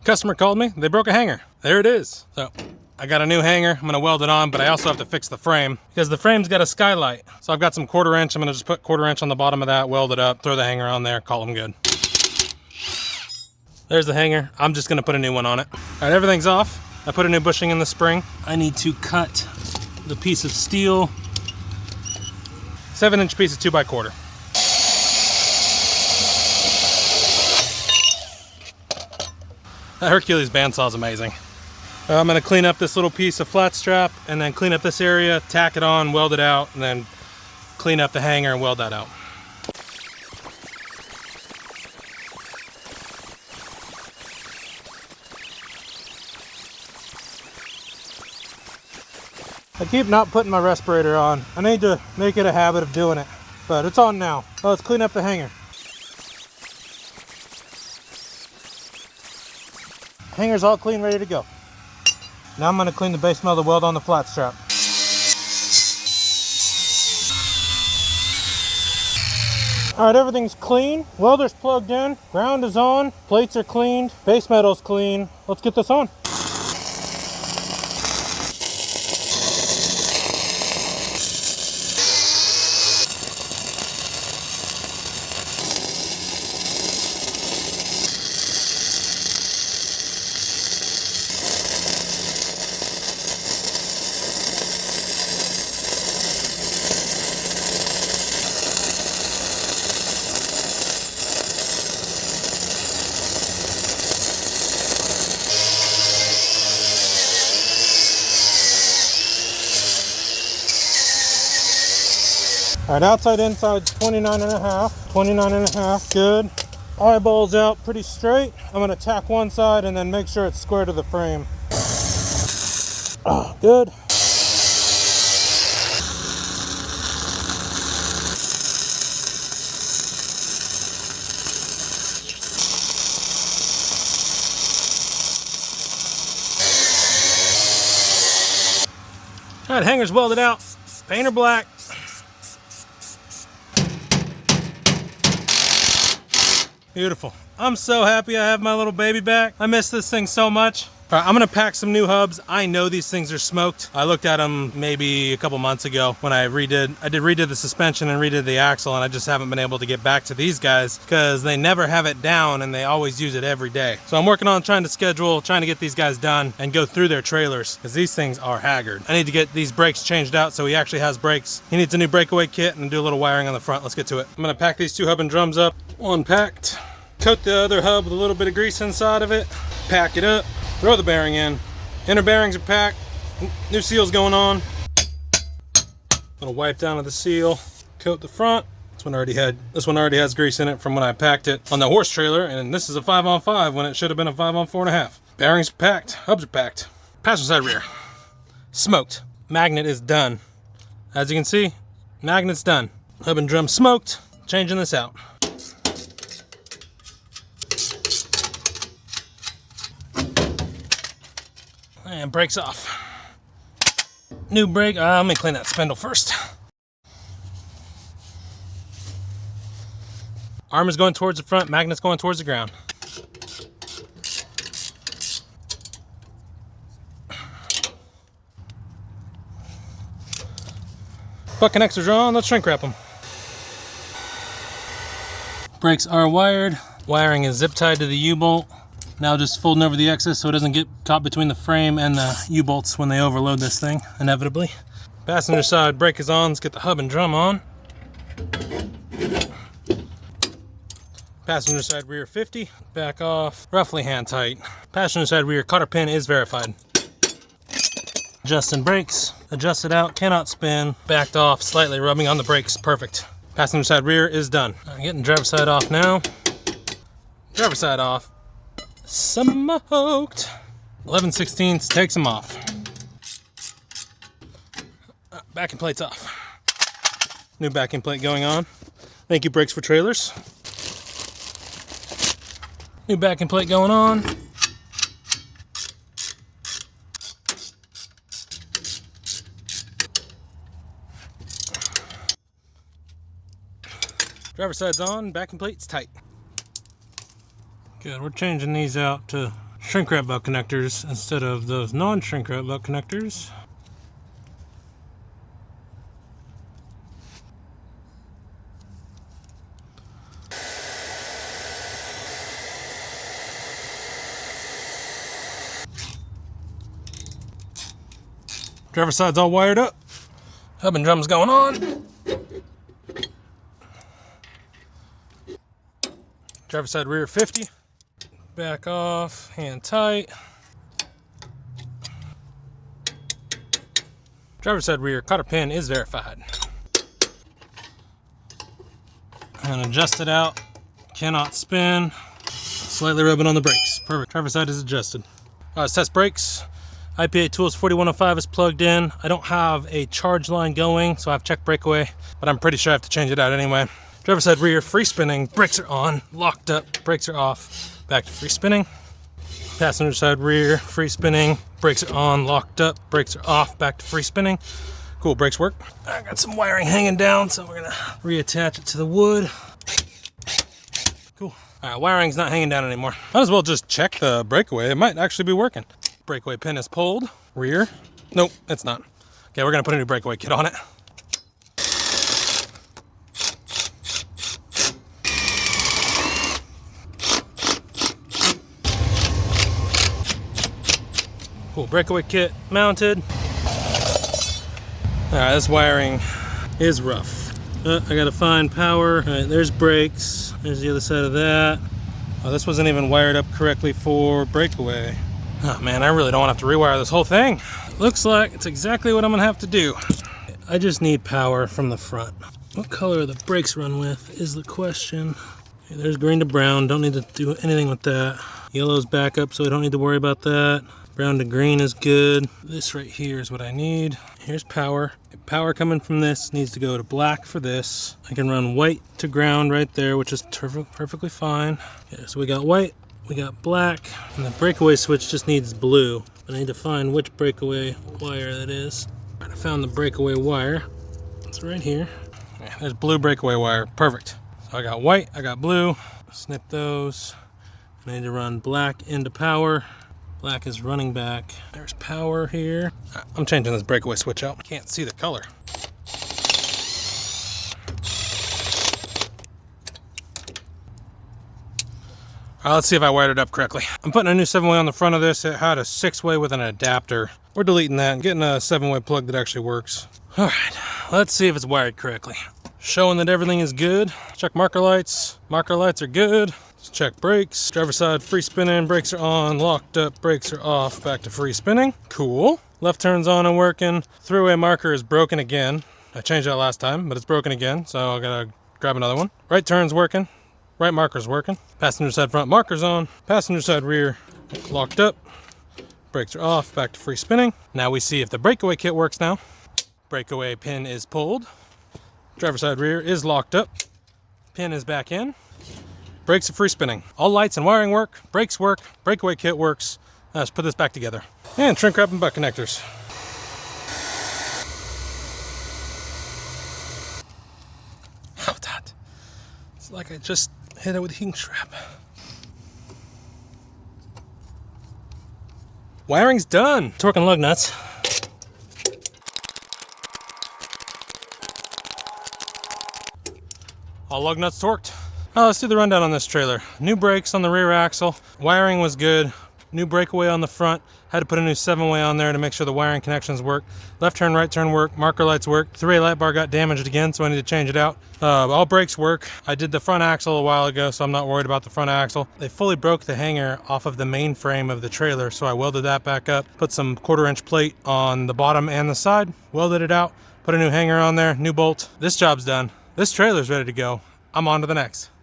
Customer called me, they broke a hanger. There it is. So I got a new hanger, I'm gonna weld it on, but I also have to fix the frame because the frame's got a skylight. So I've got some 1/4 inch, I'm gonna just put 1/4 inch on the bottom of that, weld it up, throw the hanger on there, call them good. There's the hanger, I'm just gonna put a new one on it. All right, everything's off. I put a new bushing in the spring. I need to cut the piece of steel, 7-inch piece of 2x1/4. That Hercules bandsaw is amazing. I'm gonna clean up this little piece of flat strap and then clean up this area, tack it on, weld it out, and then clean up the hanger and weld that out. I keep not putting my respirator on. I need to make it a habit of doing it, but it's on now. So let's clean up the hanger. Hanger's all clean, ready to go. Now I'm going to clean the base metal of the weld on the flat strap. All right, everything's clean. Welder's plugged in, ground is on, plates are cleaned, base metal's clean. Let's get this on. All right, outside inside 29 and a half, 29 and a half, good. Eyeballs out pretty straight. I'm gonna tack one side and then make sure it's square to the frame. Oh, good. All right, hanger's welded out, painter black. Beautiful. I'm so happy I have my little baby back. I miss this thing so much. All right, I'm gonna pack some new hubs. I know these things are smoked. I looked at them maybe a couple months ago when I redid the suspension and redid the axle, and I just haven't been able to get back to these guys because they never have it down and they always use it every day. So I'm working on trying to get these guys done and go through their trailers because these things are haggard. I need to get these brakes changed out so he actually has brakes. He needs a new breakaway kit and do a little wiring on the front. Let's get to it. I'm gonna pack these two hub and drums up. One packed. Coat the other hub with a little bit of grease inside of it. Pack it up. Throw the bearing in. Inner bearings are packed. New seal's going on. Little wipe down of the seal. Coat the front. This one already has grease in it from when I packed it on the horse trailer, and this is a 5-on-5 when it should have been a 5-on-4.5. Bearings are packed. Hubs are packed. Passenger side rear. Smoked. Magnet is done. As you can see, magnet's done. Hub and drum smoked. Changing this out. And brakes off. New brake. Let me clean that spindle first. Arm is going towards the front, magnet's going towards the ground. Butt connectors are on, let's shrink wrap them. Brakes are wired. Wiring is zip tied to the U-bolt. Now just folding over the excess so it doesn't get caught between the frame and the U-bolts when they overload this thing, inevitably. Passenger side brake is on, let's get the hub and drum on. Passenger side rear 50, back off, roughly hand tight. Passenger side rear cotter pin is verified. Adjusting brakes, adjusted out, cannot spin, backed off, slightly rubbing on the brakes, perfect. Passenger side rear is done. I'm getting driver side off now. Driver side off. Smoked. 11/16 takes them off. Backing plate's off. New backing plate going on. Thank you, Brakes for Trailers. New backing plate going on. Driver side's on, backing plate's tight. Good, we're changing these out to shrink wrap belt connectors instead of those non-shrink wrap belt connectors. Driver's side's all wired up. Hub and drum's going on. Driver's side rear 50. Back off, hand tight. Driver's side rear cotter pin is verified. I'm gonna adjust it out. Cannot spin. Slightly rubbing on the brakes. Perfect. Driver's side is adjusted. All right, let's test brakes. IPA Tools 4105 is plugged in. I don't have a charge line going, so I've checked Breakaway, but I'm pretty sure I have to change it out anyway. Driver's side rear, free spinning, brakes are on, locked up, brakes are off, back to free spinning. Passenger side rear, free spinning, brakes are on, locked up, brakes are off, back to free spinning. Cool, brakes work. I got some wiring hanging down, so we're gonna reattach it to the wood. Cool. All right, wiring's not hanging down anymore. Might as well just check the Breakaway. It might actually be working. Breakaway pin is pulled. Rear. Nope, it's not. Okay, we're gonna put a new Breakaway kit on it. Cool, Breakaway kit mounted. All right, this wiring is rough. I gotta find power. All right, there's brakes. There's the other side of that. Oh, this wasn't even wired up correctly for Breakaway. Oh man, I really don't want to have to rewire this whole thing. Looks like it's exactly what I'm gonna have to do. I just need power from the front. What color are the brakes run with is the question. Okay, there's green to brown, don't need to do anything with that. Yellow's back up, so I don't need to worry about that. Brown to green is good. This right here is what I need. Here's power. Power coming from this needs to go to black for this. I can run white to ground right there, which is perfectly fine. Okay, so we got white. We got black, and the Breakaway switch just needs blue. I need to find which Breakaway wire that is. I found the Breakaway wire. It's right here. Okay, there's blue Breakaway wire. Perfect. So I got white, I got blue. Snip those. I need to run black into power. Black is running back. There's power here. I'm changing this Breakaway switch out. Can't see the color. Let's see if I wired it up correctly. I'm putting a new 7-way on the front of this. It had a 6-way with an adapter. We're deleting that and getting a 7-way plug that actually works. All right, let's see if it's wired correctly. Showing that everything is good. Check marker lights. Marker lights are good. Let's check brakes. Driver side free spinning. Brakes are on, locked up, brakes are off, back to free spinning. Cool. Left turn's on and working. Three-way marker is broken again. I changed that last time, but it's broken again, so I gotta grab another one. Right turn's working. Right marker's working. Passenger side front marker's on. Passenger side rear locked up. Brakes are off, back to free spinning. Now we see if the Breakaway kit works now. Breakaway pin is pulled. Driver side rear is locked up. Pin is back in. Brakes are free spinning. All lights and wiring work. Brakes work. Breakaway kit works. Let's put this back together. And shrink wrap and butt connectors. How's that? It's like I just hit it with a heating strap. Wiring's done. Torquing lug nuts. All lug nuts torqued. Let's do the rundown on this trailer. New brakes on the rear axle. Wiring was good. New Breakaway on the front. Had to put a new 7-way on there to make sure the wiring connections work. Left turn, right turn work. Marker lights work. 3-way light bar got damaged again, so I need to change it out. All brakes work. I did the front axle a while ago, so I'm not worried about the front axle. They fully broke the hanger off of the main frame of the trailer, so I welded that back up. Put some 1/4-inch plate on the bottom and the side. Welded it out. Put a new hanger on there. New bolt. This job's done. This trailer's ready to go. I'm on to the next.